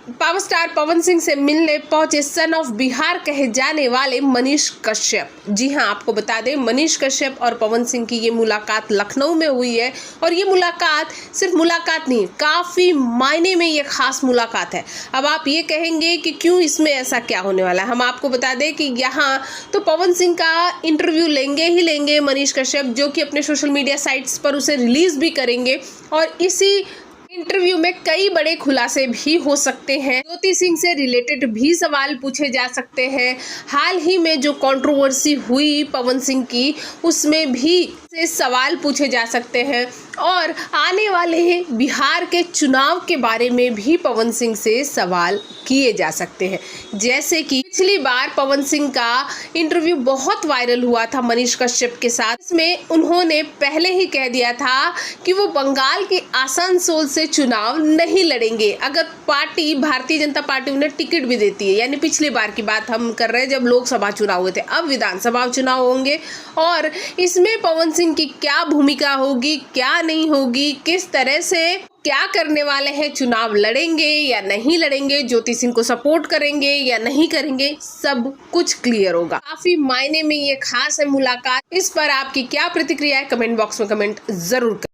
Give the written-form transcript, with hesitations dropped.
Power star Pawan Singh से मिलने पहुंचे सन ऑफ बिहार कहे जाने वाले मनीष कश्यप। जी हां, आपको बता दें मनीष कश्यप और पवन सिंह की ये मुलाकात लखनऊ में हुई है और ये मुलाकात सिर्फ मुलाकात नहीं, काफ़ी मायने में ये खास मुलाकात है। अब आप ये कहेंगे कि क्यों, इसमें ऐसा क्या होने वाला है। हम आपको बता दें कि यहाँ तो पवन सिंह का इंटरव्यू लेंगे ही लेंगे मनीष कश्यप, जो कि अपने सोशल मीडिया साइट्स पर उसे रिलीज़ भी करेंगे और इसी इंटरव्यू में कई बड़े खुलासे भी हो सकते हैं। ज्योति सिंह से रिलेटेड भी सवाल पूछे जा सकते हैं। हाल ही में जो कंट्रोवर्सी हुई पवन सिंह की, उसमें भी से सवाल पूछे जा सकते हैं और आने वाले बिहार के चुनाव के बारे में भी पवन सिंह से सवाल किए जा सकते हैं। जैसे कि पिछली बार पवन सिंह का इंटरव्यू बहुत वायरल हुआ था मनीष कश्यप के साथ। इसमें उन्होंने पहले ही कह दिया था कि वो बंगाल के आसनसोल से चुनाव नहीं लड़ेंगे अगर पार्टी भारतीय जनता पार्टी उन्हें टिकट भी देती है। यानी पिछली बार की बात हम कर रहे हैं जब लोकसभा चुनाव हुए थे, अब विधानसभा चुनाव होंगे और इसमें पवन सिंह की क्या भूमिका होगी, क्या नहीं होगी, किस तरह से क्या करने वाले हैं, चुनाव लड़ेंगे या नहीं लड़ेंगे, ज्योति सिंह को सपोर्ट करेंगे या नहीं करेंगे, सब कुछ क्लियर होगा। काफी मायने में ये खास है मुलाकात। इस पर आपकी क्या प्रतिक्रिया है, कमेंट बॉक्स में कमेंट जरूर करें।